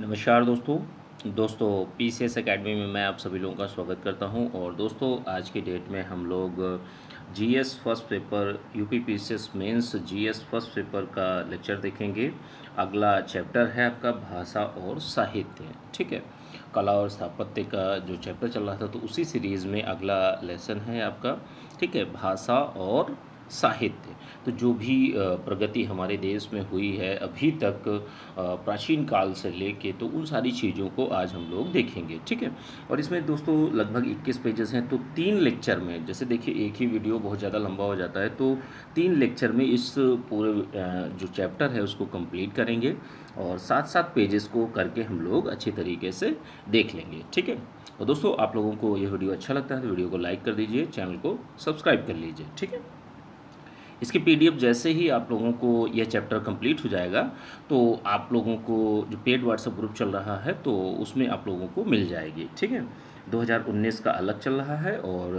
नमस्कार दोस्तों PCS academy में मैं आप सभी लोगों का स्वागत करता हूं। और दोस्तों आज की डेट में हम लोग GS first paper UP PCS mains GS first paper का लेक्चर देखेंगे। अगला चैप्टर है आपका भाषा और साहित्य। ठीक है, कला और स्थापत्य का जो चैप्टर चल रहा था तो उसी सीरीज़ में अगला लेसन है आपका। ठीक है, भाषा और साहित्य। तो जो भी प्रगति हमारे देश में हुई है अभी तक प्राचीन काल से लेके, तो उन सारी चीज़ों को आज हम लोग देखेंगे। ठीक है, और इसमें दोस्तों लगभग 21 पेजेस हैं। तो 3 लेक्चर में, जैसे देखिए एक ही वीडियो बहुत ज़्यादा लंबा हो जाता है, तो 3 लेक्चर में इस पूरे जो चैप्टर है उसको कंप्लीट करेंगे और 7-7 पेजेस को करके हम लोग अच्छे तरीके से देख लेंगे। ठीक है, और दोस्तों आप लोगों को ये वीडियो अच्छा लगता है तो वीडियो को लाइक कर दीजिए, चैनल को सब्सक्राइब कर लीजिए। ठीक है, इसकी पीडीएफ जैसे ही आप लोगों को यह चैप्टर कंप्लीट हो जाएगा तो आप लोगों को जो पेड व्हाट्सएप ग्रुप चल रहा है तो उसमें आप लोगों को मिल जाएगी। ठीक है, 2019 का अलग चल रहा है और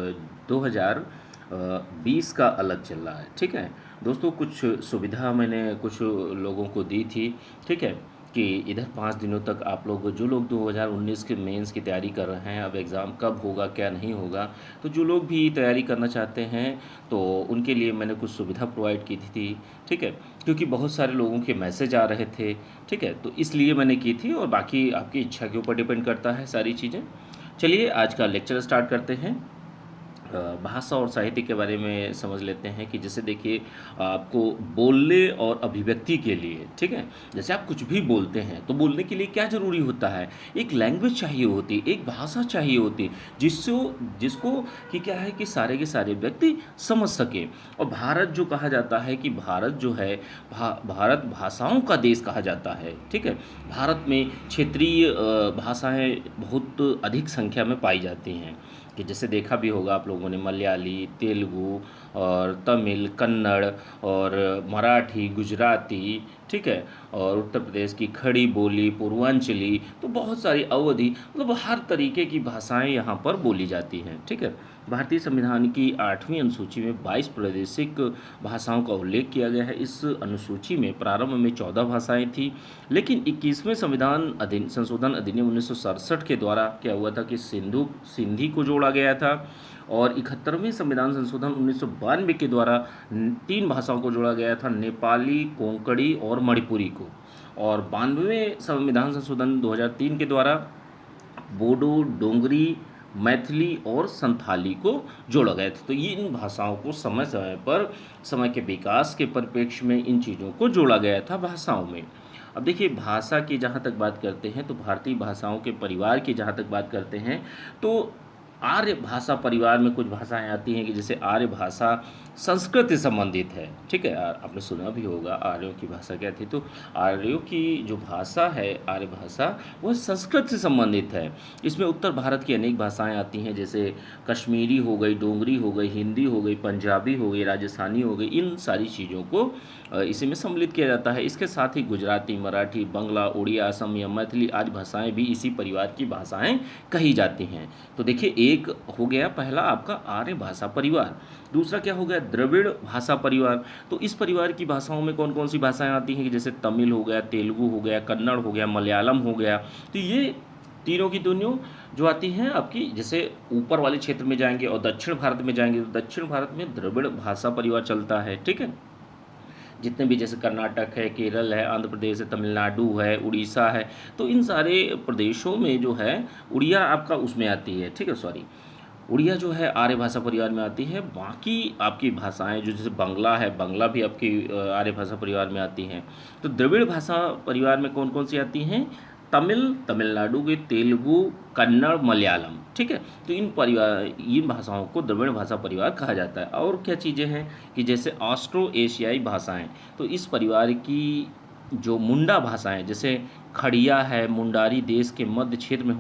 2020 का अलग चल रहा है। ठीक है दोस्तों, कुछ सुविधा मैंने कुछ लोगों को दी थी। ठीक है, कि इधर 5 दिनों तक आप लोग जो लोग 2019 के मेंस की तैयारी कर रहे हैं, अब एग्ज़ाम कब होगा क्या नहीं होगा, तो जो लोग भी तैयारी करना चाहते हैं तो उनके लिए मैंने कुछ सुविधा प्रोवाइड की थी। ठीक है, क्योंकि बहुत सारे लोगों के मैसेज आ रहे थे। ठीक है, तो इसलिए मैंने की थी और बाकी आपकी इच्छा के ऊपर डिपेंड करता है सारी चीज़ें। चलिए आज का लेक्चर स्टार्ट करते हैं। भाषा और साहित्य के बारे में समझ लेते हैं कि जैसे देखिए आपको बोलने और अभिव्यक्ति के लिए, ठीक है, जैसे आप कुछ भी बोलते हैं तो बोलने के लिए क्या ज़रूरी होता है, एक लैंग्वेज चाहिए होती है, एक भाषा चाहिए होती है जिसको कि क्या है कि सारे के सारे व्यक्ति समझ सके। और भारत जो कहा जाता है कि भारत जो है भारत भाषाओं का देश कहा जाता है। ठीक है, भारत में क्षेत्रीय भाषाएं बहुत अधिक संख्या में पाई जाती हैं, कि जैसे देखा भी होगा आप लोगों ने मलयाली, तेलुगु और तमिल, कन्नड़ और मराठी, गुजराती, ठीक है, और उत्तर प्रदेश की खड़ी बोली, पूर्वांचली, तो बहुत सारी अवधि, मतलब हर तरीके की भाषाएं यहाँ पर बोली जाती हैं। ठीक है, भारतीय संविधान की 8वीं अनुसूची में 22 प्रादेशिक भाषाओं का उल्लेख किया गया है। इस अनुसूची में प्रारंभ में 14 भाषाएं थी, लेकिन 21वें संशोधन अधिनियम 1967 के द्वारा क्या हुआ था कि सिंधी को जोड़ा गया था, और 71वें संविधान संशोधन 1992 के द्वारा 3 भाषाओं को जोड़ा गया था, नेपाली, कोंकणी और मणिपुरी को। और 92वें संविधान संशोधन 2003 के द्वारा बोडो, डोंगरी, मैथिली और संथाली को जोड़ा गया था। तो ये इन भाषाओं को समय समय पर समय के विकास के परिप्रेक्ष्य में इन चीज़ों को जोड़ा गया था भाषाओं में। अब देखिए भाषा की जहाँ तक बात करते हैं तो भारतीय भाषाओं के परिवार की जहाँ तक बात करते हैं तो आर्य भाषा परिवार में कुछ भाषाएं आती हैं कि जैसे आर्य भाषा संस्कृत से संबंधित है। ठीक है, आपने सुना भी होगा आर्यों की भाषा क्या थी, तो आर्यों की जो भाषा है आर्य भाषा वह संस्कृत से संबंधित है। इसमें उत्तर भारत की अनेक भाषाएं आती हैं, जैसे कश्मीरी हो गई, डोगरी हो गई, हिंदी हो गई, पंजाबी हो गई, राजस्थानी हो गई, इन सारी चीज़ों को इसी में सम्मिलित किया जाता है। इसके साथ ही गुजराती, मराठी, बंगला, उड़िया, असम या मैथिली आदि भाषाएं भी इसी परिवार की भाषाएं कही जाती हैं। तो देखिए एक हो गया पहला आपका आर्य भाषा परिवार, दूसरा क्या हो गया द्रविड़ भाषा परिवार। तो इस परिवार की भाषाओं में कौन कौन सी भाषाएं आती हैं कि जैसे तमिल हो गया, तेलुगु हो गया, कन्नड़ हो गया, मलयालम हो गया। तो ये तीनों की तीनों जो आती हैं आपकी, जैसे ऊपर वाले क्षेत्र में जाएंगे और दक्षिण भारत में जाएंगे तो दक्षिण भारत में द्रविड़ भाषा परिवार चलता है। ठीक है, जितने भी जैसे कर्नाटक है, केरल है, आंध्र प्रदेश है, तमिलनाडु है, उड़ीसा है, तो इन सारे प्रदेशों में जो है उड़िया आपका उसमें आती है। ठीक है, सॉरी, उड़िया जो है आर्य भाषा परिवार में आती है। बाकी आपकी भाषाएं जो जैसे बंगला है, बंगला भी आपकी आर्य भाषा परिवार में आती हैं। तो द्रविड़ भाषा परिवार में कौन कौन सी आती हैं, तमिलनाडु की तेलुगु, कन्नड़, मलयालम। ठीक है, तो इन भाषाओं को द्रविड़ भाषा परिवार कहा जाता है। और क्या चीज़ें हैं कि जैसे ऑस्ट्रो एशियाई भाषाएं, तो इस परिवार की जो मुंडा भाषाएं, जैसे खड़िया है, मुंडारी देश के मध्य क्षेत्र में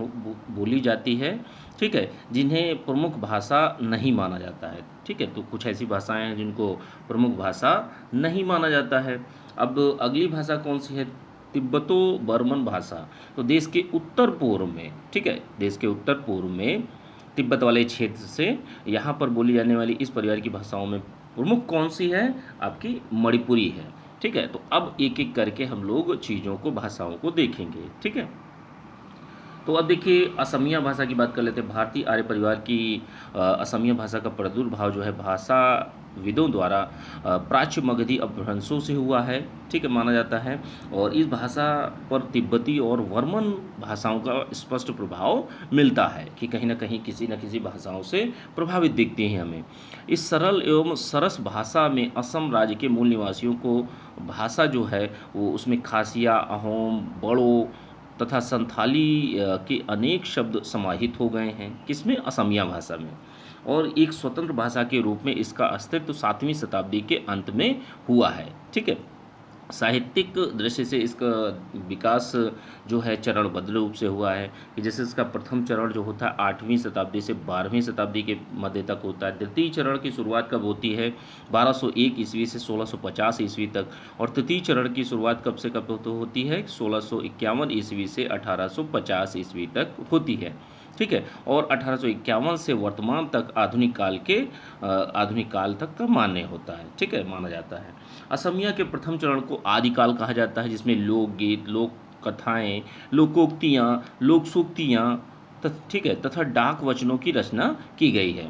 बोली जाती है। ठीक है, जिन्हें प्रमुख भाषा नहीं माना जाता है। ठीक है, तो कुछ ऐसी भाषाएं हैं जिनको प्रमुख भाषा नहीं माना जाता है। अब अगली भाषा कौन सी है, तिब्बतो बर्मन भाषा। तो देश के उत्तर पूर्व में, ठीक है, देश के उत्तर पूर्व में तिब्बत वाले क्षेत्र से यहाँ पर बोली जाने वाली इस परिवार की भाषाओं में प्रमुख कौन सी है, आपकी मणिपुरी है। ठीक है, तो अब एक एक करके हम लोग चीज़ों को, भाषाओं को देखेंगे। ठीक है, तो अब देखिए असमिया भाषा की बात कर लेते हैं। भारतीय आर्य परिवार की असमिया भाषा का प्रादुर्भाव जो है भाषाविदों द्वारा प्राच्य मगधी अपभ्रंशों से हुआ है, ठीक है, माना जाता है। और इस भाषा पर तिब्बती और वर्मन भाषाओं का स्पष्ट प्रभाव मिलता है कि कहीं न कहीं किसी न किसी भाषाओं से प्रभावित दिखती हैं हमें। इस सरल एवं सरस भाषा में असम राज्य के मूल निवासियों को भाषा जो है वो उसमें खासिया, अहोम, बड़ो तथा संथाली के अनेक शब्द समाहित हो गए हैं। किसमें? असमिया भाषा में। और एक स्वतंत्र भाषा के रूप में इसका अस्तित्व 7वीं शताब्दी के अंत में हुआ है, ठीक है। साहित्यिक दृष्टि से इसका विकास जो है चरणबद्ध रूप से हुआ है कि जैसे इसका प्रथम चरण जो होता है 8वीं शताब्दी से 12वीं शताब्दी के मध्य तक होता है। द्वितीय चरण की शुरुआत कब होती है? 1201 ईस्वी से 1650 ईस्वी तक। और तृतीय चरण की शुरुआत कब से कब होती है? 1651 ईस्वी से 1850 ईस्वी तक होती है, ठीक है। और 1851 से वर्तमान तक आधुनिक काल तक का मान्य होता है, ठीक है, माना जाता है। असमिया के प्रथम चरण को आदिकाल कहा जाता है, जिसमें लोकगीत, लोक कथाएँ, लोकोक्तियाँ, लोक सूक्तियाँ ठीक है, तथा डाक वचनों की रचना की गई है।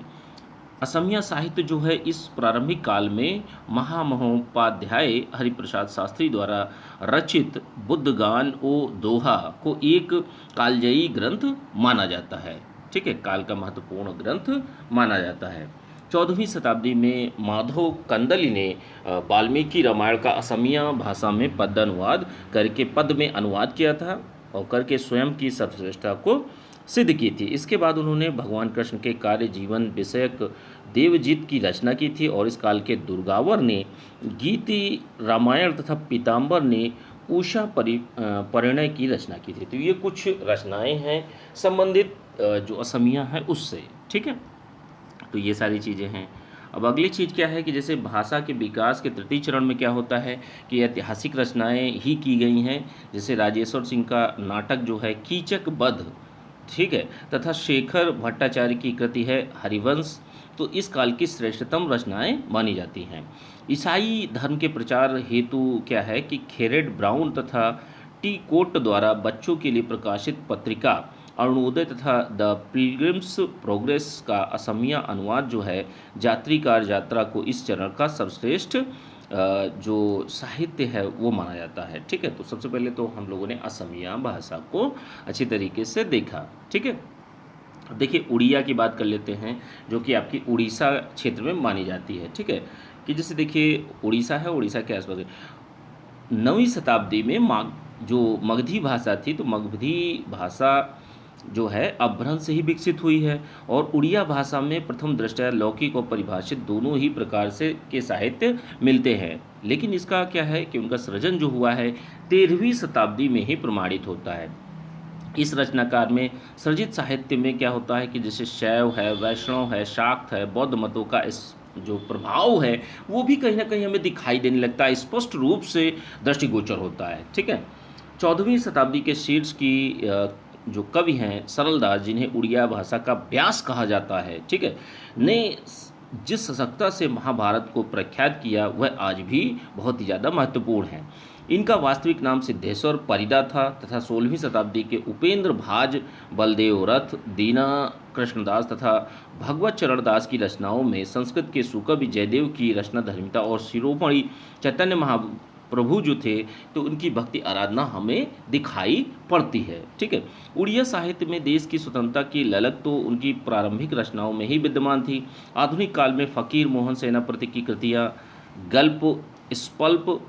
असमिया साहित्य जो है इस प्रारंभिक काल में महामहोपाध्याय हरिप्रसाद शास्त्री द्वारा रचित बुद्धगान ओ दोहा को एक कालजयी ग्रंथ माना जाता है, ठीक है, काल का महत्वपूर्ण ग्रंथ माना जाता है। 14वीं शताब्दी में माधव कंदली ने वाल्मीकि रामायण का असमिया भाषा में पद अनुवाद करके पद में अनुवाद किया था और करके स्वयं की सर्वश्रेष्ठता को सिद्ध की थी। इसके बाद उन्होंने भगवान कृष्ण के कार्य जीवन विषयक देवजीत की रचना की थी और इस काल के दुर्गावर ने गीति रामायण तथा पीताम्बर ने उषा परिणय की रचना की थी। तो ये कुछ रचनाएं हैं संबंधित जो असमिया है उससे, ठीक है। तो ये सारी चीज़ें हैं। अब अगली चीज़ क्या है कि जैसे भाषा के विकास के तृतीय चरण में क्या होता है कि ऐतिहासिक रचनाएं ही की गई हैं। जैसे राजेश्वर सिंह का नाटक जो है कीचक वध, ठीक है, तथा शेखर भट्टाचार्य की कृति है हरिवंश, तो इस काल की श्रेष्ठतम रचनाएं मानी जाती हैं। ईसाई धर्म के प्रचार हेतु क्या है कि खेरेड ब्राउन तथा टी कोट द्वारा बच्चों के लिए प्रकाशित पत्रिका अरुणोदय तथा द पिलग्रिम्स प्रोग्रेस का असमिया अनुवाद जो है यात्री कार यात्रा को इस चरण का सर्वश्रेष्ठ जो साहित्य है वो माना जाता है, ठीक है। तो सबसे पहले तो हम लोगों ने असमिया भाषा को अच्छी तरीके से देखा, ठीक है। अब देखिए उड़िया की बात कर लेते हैं जो कि आपकी उड़ीसा क्षेत्र में मानी जाती है, ठीक है। कि जैसे देखिए उड़ीसा है, उड़ीसा के आसपास 9वीं शताब्दी में जो मगधी भाषा थी, तो मगधी भाषा जो है अपभ्रंश से ही विकसित हुई है। और उड़िया भाषा में प्रथम दृष्टया लौकिक और परिभाषित दोनों ही प्रकार से के साहित्य मिलते हैं, लेकिन इसका क्या है कि उनका सृजन जो हुआ है 13वीं शताब्दी में ही प्रमाणित होता है। इस रचनाकार में सृजित साहित्य में क्या होता है कि जैसे शैव है, वैष्णव है, शाक्त है, बौद्ध मतों का इस जो प्रभाव है वो भी कहीं ना कहीं हमें दिखाई देने लगता है, स्पष्ट रूप से दृष्टिगोचर होता है, ठीक है। 14वीं शताब्दी के शीर्ष की जो कवि हैं सरलदास, जिन्हें उड़िया भाषा का व्यास कहा जाता है, ठीक है, ने जिस सशक्ता से महाभारत को प्रख्यात किया वह आज भी बहुत ही ज़्यादा महत्वपूर्ण है। इनका वास्तविक नाम सिद्धेश्वर परिदा था तथा 16वीं शताब्दी के उपेंद्र भाज, बलदेव रथ, दीना कृष्णदास तथा भगवत चरण दास की रचनाओं में संस्कृत के सुकवि जयदेव की रचना धर्मिता और शिरोमणि चैतन्य महाप्रभु जो थे तो उनकी भक्ति आराधना हमें दिखाई पड़ती है, ठीक है। उड़िया साहित्य में देश की स्वतंत्रता की ललक तो उनकी प्रारंभिक रचनाओं में ही विद्यमान थी। आधुनिक काल में फ़कीर मोहन सेनापति की कृतियाँ, गल्प, स्पल्प,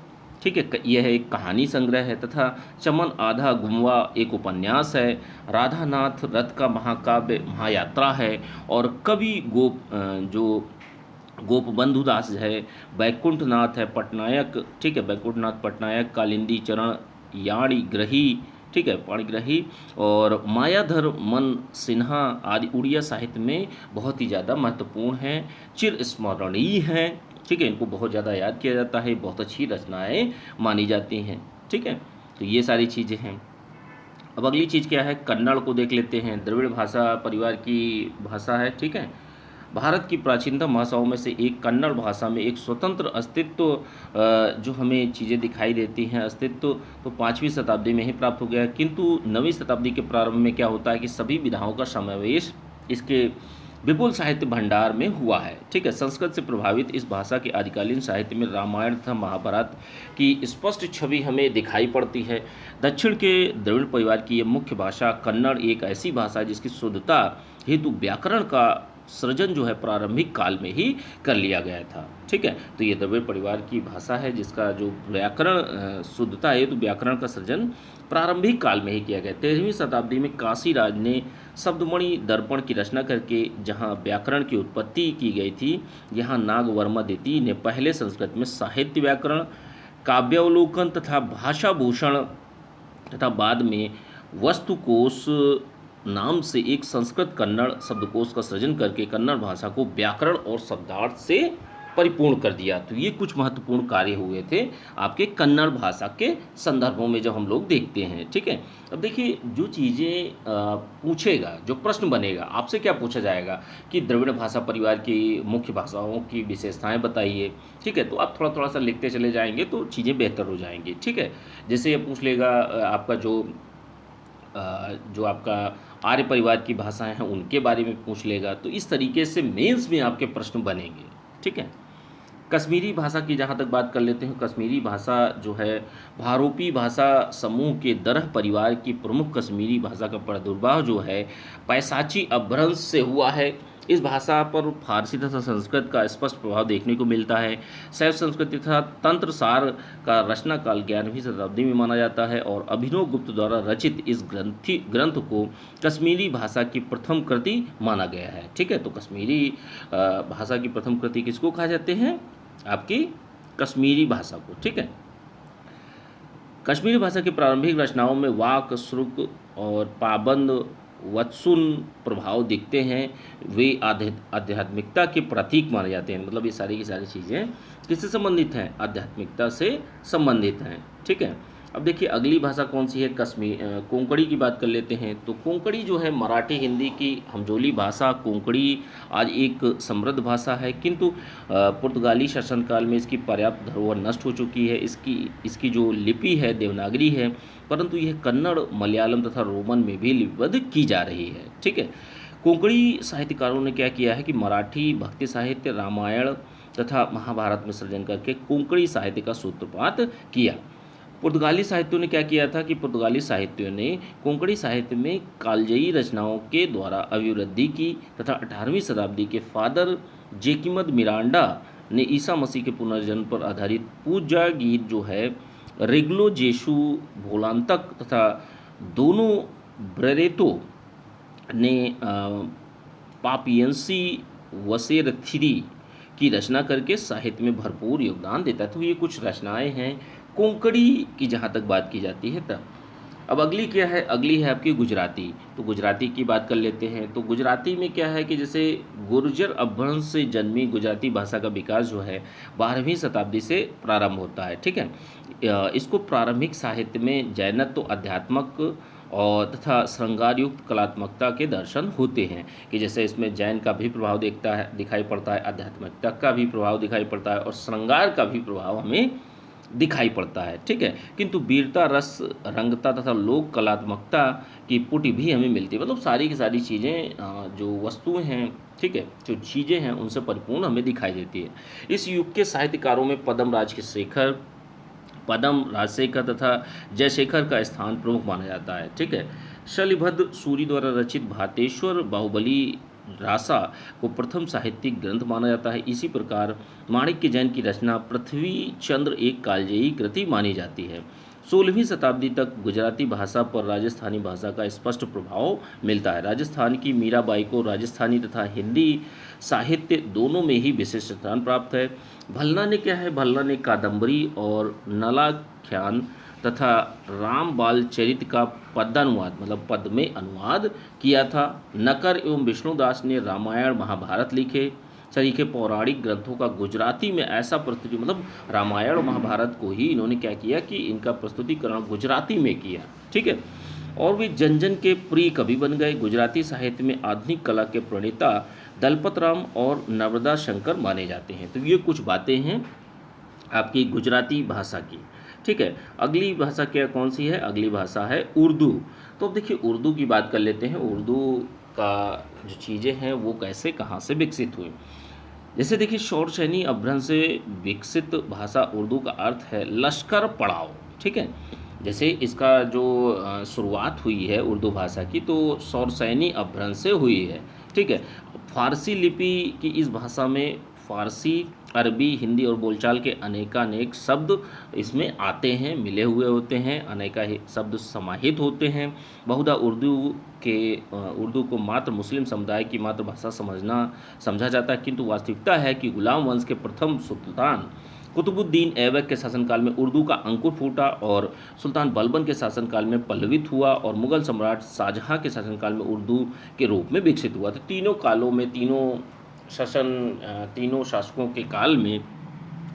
ठीक है, यह एक कहानी संग्रह है तथा चमन आधा गुमवा एक उपन्यास है। राधानाथ रथ का महाकाव्य महायात्रा है। और कवि जो गोपबंधु दास है, बैकुंठनाथ है पटनायक, ठीक है, बैकुंठनाथ पटनायक, कालिंदी चरण याणी ग्रही, ठीक है, पाणिग्राही, और मायाधर मन सिन्हा आदि उड़िया साहित्य में बहुत ही ज़्यादा महत्वपूर्ण हैं, चिर स्मरणीय हैं, ठीक है, इनको बहुत ज़्यादा याद किया जाता है, बहुत अच्छी रचनाएं मानी जाती हैं, ठीक है। तो ये सारी चीज़ें हैं। अब अगली चीज़ क्या है, कन्नड़ को देख लेते हैं। द्रविड़ भाषा परिवार की भाषा है, ठीक है। भारत की प्राचीनतम भाषाओं में से एक कन्नड़ भाषा में एक स्वतंत्र अस्तित्व जो हमें चीज़ें दिखाई देती हैं, अस्तित्व तो 5वीं शताब्दी में ही प्राप्त हो गया, किंतु 9वीं शताब्दी के प्रारंभ में क्या होता है कि सभी विधाओं का समावेश इसके विपुल साहित्य भंडार में हुआ है। ठीक है, संस्कृत से प्रभावित इस भाषा के आदिकालीन साहित्य में रामायण तथा महाभारत की स्पष्ट छवि हमें दिखाई पड़ती है। दक्षिण के द्रविड़ परिवार की यह मुख्य भाषा कन्नड़ एक ऐसी भाषा है जिसकी शुद्धता हेतु व्याकरण का सृजन जो है प्रारंभिक काल में ही कर लिया गया था। ठीक है, तो ये द्रविड़ परिवार की भाषा है जिसका जो व्याकरण शुद्धता है, तो व्याकरण का सृजन प्रारंभिक काल में ही किया गया। 13वीं शताब्दी में काशीराज ने शब्दमणि दर्पण की रचना करके जहाँ व्याकरण की उत्पत्ति की गई थी, यहाँ नागवर्मा द्वितीय ने पहले संस्कृत में साहित्य व्याकरण, काव्यावलोकन तथा भाषाभूषण तथा बाद में वस्तुकोश नाम से एक संस्कृत कन्नड़ शब्दकोश का सृजन करके कन्नड़ भाषा को व्याकरण और शब्दार्थ से परिपूर्ण कर दिया। तो ये कुछ महत्वपूर्ण कार्य हुए थे आपके कन्नड़ भाषा के संदर्भों में जब हम लोग देखते हैं। ठीक है, अब देखिए जो चीज़ें पूछेगा, जो प्रश्न बनेगा, आपसे क्या पूछा जाएगा कि द्रविड़ भाषा परिवार की मुख्य भाषाओं की विशेषताएं बताइए। ठीक है, तो आप थोड़ा थोड़ा सा लिखते चले जाएंगे तो चीज़ें बेहतर हो जाएंगी। ठीक है, जैसे ये पूछ लेगा आपका जो आपका आर्य परिवार की भाषाएं हैं उनके बारे में पूछ लेगा, तो इस तरीके से मेंस में आपके प्रश्न बनेंगे। ठीक है, कश्मीरी भाषा की जहाँ तक बात कर लेते हैं, कश्मीरी भाषा जो है भारोपी भाषा समूह के दरह परिवार की प्रमुख कश्मीरी भाषा का प्रादुर्भाव जो है पैसाची अपभ्रंश से हुआ है। इस भाषा पर फारसी तथा संस्कृत का स्पष्ट प्रभाव देखने को मिलता है। शैव संस्कृति तथा तंत्र सार का रचना काल 11वीं शताब्दी में माना जाता है और अभिनव गुप्त द्वारा रचित इस ग्रंथ को कश्मीरी भाषा की प्रथम कृति माना गया है। ठीक है, तो कश्मीरी भाषा की प्रथम कृति किसको कहा जाते हैं? आपकी कश्मीरी भाषा को। ठीक है, कश्मीरी भाषा की प्रारंभिक रचनाओं में वाक, श्रुक और पाबंद वत्सुन प्रभाव दिखते हैं। वे आध्यात्मिकता के प्रतीक माने जाते हैं। मतलब ये सारी की सारी चीज़ें किससे संबंधित हैं? आध्यात्मिकता से संबंधित हैं। ठीक है, अब देखिए अगली भाषा कौन सी है? कोंकणी की बात कर लेते हैं। तो कोंकणी जो है मराठी हिंदी की हमजोली भाषा कोंकणी आज एक समृद्ध भाषा है, किंतु पुर्तगाली शासनकाल में इसकी पर्याप्त धरोहर नष्ट हो चुकी है। इसकी जो लिपि है देवनागरी है, परंतु यह कन्नड़, मलयालम तथा रोमन में भी लिपिबद्ध की जा रही है। ठीक है, कोंकणी साहित्यकारों ने क्या किया है कि मराठी भक्ति साहित्य, रामायण तथा महाभारत में सृजन करके कोंकणी साहित्य का सूत्रपात किया। पुर्तगाली साहित्यों ने क्या किया था कि पुर्तगाली साहित्यों ने कोंकणी साहित्य में कालजयी रचनाओं के द्वारा अभिवृद्धि की तथा 18वीं शताब्दी के फादर जेकिमद मिरांडा ने ईसा मसीह के पुनर्जन्म पर आधारित पूजा गीत जो है रेगलो जेशु भोलांतक तथा दोनों ब्रेरेतो ने पापियंसी वसेरथिरी की रचना करके साहित्य में भरपूर योगदान देता है। तो ये कुछ रचनाएं हैं कोंकणी की जहाँ तक बात की जाती है तब। अब अगली क्या है? अगली है आपकी गुजराती। तो गुजराती की बात कर लेते हैं। तो गुजराती में क्या है कि जैसे गुर्जर अपभ्रंश से जन्मी गुजराती भाषा का विकास जो है 12वीं शताब्दी से प्रारंभ होता है। ठीक है, इसको प्रारंभिक साहित्य में जैनत्व, अध्यात्मक और तथा श्रृंगार युक्त कलात्मकता के दर्शन होते हैं कि जैसे इसमें जैन का भी प्रभाव दिखाई पड़ता है, आध्यात्मिकता का भी प्रभाव दिखाई पड़ता है और श्रृंगार का भी प्रभाव हमें दिखाई पड़ता है। ठीक है, किंतु वीरता, रस, रंगता तथा लोक कलात्मकता की पुटी भी हमें मिलती है। मतलब सारी की सारी चीज़ें जो वस्तुएं हैं, ठीक है, जो चीज़ें हैं उनसे परिपूर्ण हमें दिखाई देती है। इस युग के साहित्यकारों में पदम राजशेखर तथा जयशेखर का स्थान प्रमुख माना जाता है। ठीक है, शलिभद्र सूरी द्वारा रचित भातेश्वर बाहुबली रासा को प्रथम साहित्यिक ग्रंथ माना जाता है। इसी प्रकार माणिक्य जैन की रचना पृथ्वी चंद्र एक कालजयी कृति मानी जाती है। 16वीं शताब्दी तक गुजराती भाषा पर राजस्थानी भाषा का स्पष्ट प्रभाव मिलता है। राजस्थान की मीराबाई को राजस्थानी तथा हिंदी साहित्य दोनों में ही विशिष्ट स्थान प्राप्त है। भल्ला ने क्या है? भल्ला ने कादम्बरी और नलाख्यान तथा रामबाल चरित का पद्यानुवाद मतलब पद में अनुवाद किया था। नकर एवं विष्णुदास ने रामायण महाभारत लिखे। सरीखे पौराणिक ग्रंथों का गुजराती में ऐसा प्रस्तुति मतलब रामायण और महाभारत को ही इन्होंने क्या किया कि इनका प्रस्तुतिकरण गुजराती में किया। ठीक है, और वे जन जन के प्रिय कवि बन गए। गुजराती साहित्य में आधुनिक कला के प्रणेता दलपत राम और नर्मदा शंकर माने जाते हैं। तो ये कुछ बातें हैं आपकी गुजराती भाषा की। ठीक है, अगली भाषा क्या कौन सी है? अगली भाषा है उर्दू। तो अब देखिए उर्दू की बात कर लेते हैं। उर्दू का जो चीज़ें हैं वो कैसे कहाँ से विकसित हुई। जैसे देखिए शौरसैनी अपभ्रंश से विकसित भाषा उर्दू का अर्थ है लश्कर पड़ाव। ठीक है, जैसे इसका जो शुरुआत हुई है उर्दू भाषा की तो शौरसैनी अपभ्रंश से हुई है। ठीक है, फारसी लिपि की इस भाषा में फारसी, अरबी, हिंदी और बोलचाल के अनेकानेक शब्द इसमें आते हैं, मिले हुए होते हैं, अनेका ही शब्द समाहित होते हैं। बहुधा उर्दू को मात्र मुस्लिम समुदाय की मातृभाषा समझा जाता है, किंतु वास्तविकता है कि गुलाम वंश के प्रथम सुल्तान कुतुबुद्दीन ऐबक के शासनकाल में उर्दू का अंकुर फूटा और सुल्तान बलबन के शासनकाल में पल्लवित हुआ और मुगल सम्राट शाहजहाँ के शासनकाल में उर्दू के रूप में विकसित हुआ। तो तीनों कालों में तीनों शासकों के काल में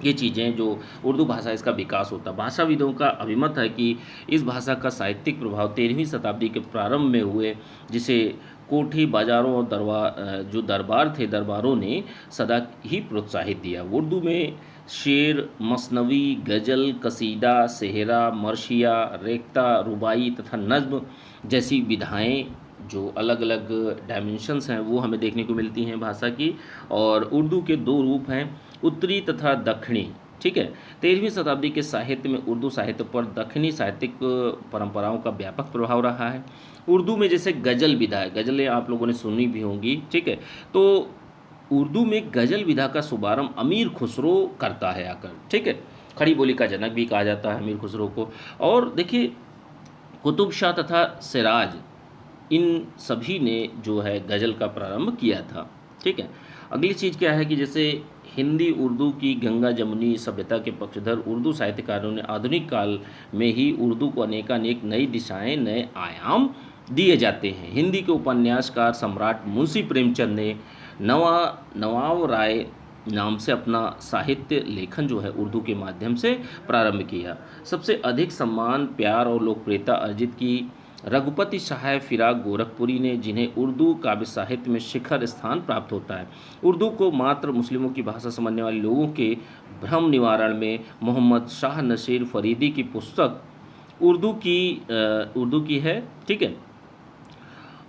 ये चीज़ें जो उर्दू भाषा इसका विकास होता। भाषाविदों का अभिमत है कि इस भाषा का साहित्यिक प्रभाव 13वीं शताब्दी के प्रारंभ में हुए, जिसे कोठी बाजारों और जो दरबार थे दरबारों ने सदा ही प्रोत्साहित दिया। उर्दू में शेर, मसनवी, गज़ल, कसीदा, सेहरा, मर्शिया, रेख्ता, रुबाई तथा नज़्म जैसी विधाएं जो अलग अलग डायमेंशंस हैं वो हमें देखने को मिलती हैं भाषा की। और उर्दू के दो रूप हैं, उत्तरी तथा दक्षिणी। ठीक है, 13वीं शताब्दी के साहित्य में उर्दू साहित्य पर दक्षिणी साहित्यिक परंपराओं का व्यापक प्रभाव रहा है। उर्दू में जैसे गज़ल विधा है, गज़लें आप लोगों ने सुनी भी होंगी। ठीक है, तो उर्दू में गज़ल विधा का शुभारंभ अमीर खुसरो करता है आकर। ठीक है, खड़ी बोली का जनक भी कहा जाता है अमीर खुसरो को। और देखिए कुतुब शाह तथा सिराज, इन सभी ने जो है गज़ल का प्रारंभ किया था। ठीक है, अगली चीज़ क्या है कि जैसे हिंदी उर्दू की गंगा जमुनी सभ्यता के पक्षधर उर्दू साहित्यकारों ने आधुनिक काल में ही उर्दू को अनेकानेक नई दिशाएं, नए आयाम दिए जाते हैं। हिंदी के उपन्यासकार सम्राट मुंशी प्रेमचंद ने नवाब राय नाम से अपना साहित्य लेखन जो है उर्दू के माध्यम से प्रारंभ किया। सबसे अधिक सम्मान, प्यार और लोकप्रियता अर्जित की रघुपति सहाय फिराक गोरखपुरी ने, जिन्हें उर्दू काव्य साहित्य में शिखर स्थान प्राप्त होता है। उर्दू को मात्र मुस्लिमों की भाषा समझने वाले लोगों के भ्रम निवारण में मोहम्मद शाह नसीर फरीदी की पुस्तक उर्दू की है। ठीक है,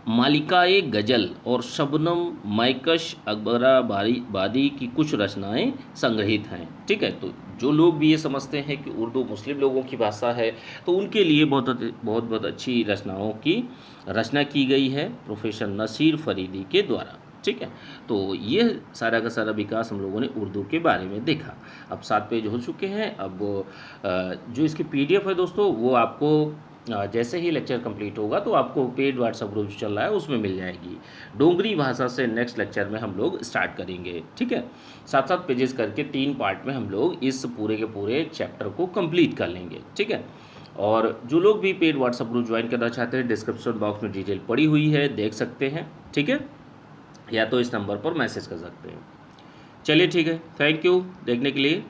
मालिकाए गज़ल और शबनम मैकश अकबराबादी की कुछ रचनाएं संग्रहित हैं। ठीक है, तो जो लोग भी ये समझते हैं कि उर्दू मुस्लिम लोगों की भाषा है तो उनके लिए बहुत अच्छी रचनाओं की रचना की गई है प्रोफेसर नसीर फरीदी के द्वारा। ठीक है, तो ये सारा का सारा विकास हम लोगों ने उर्दू के बारे में देखा। अब 7 पेज हो चुके हैं। अब जो इसकी PDF है दोस्तों वो आपको जैसे ही लेक्चर कंप्लीट होगा तो आपको पेड व्हाट्सएप ग्रुप चल रहा है उसमें मिल जाएगी। डोगरी भाषा से नेक्स्ट लेक्चर में हम लोग स्टार्ट करेंगे। ठीक है, 7-7 पेजेस करके 3 पार्ट में हम लोग इस पूरे के पूरे चैप्टर को कंप्लीट कर लेंगे। ठीक है, और जो लोग भी पेड व्हाट्सएप ग्रुप ज्वाइन करना चाहते हैं डिस्क्रिप्शन बॉक्स में डिटेल पड़ी हुई है, देख सकते हैं। ठीक है, या तो इस नंबर पर मैसेज कर सकते हैं। चलिए ठीक है, थैंक यू देखने के लिए।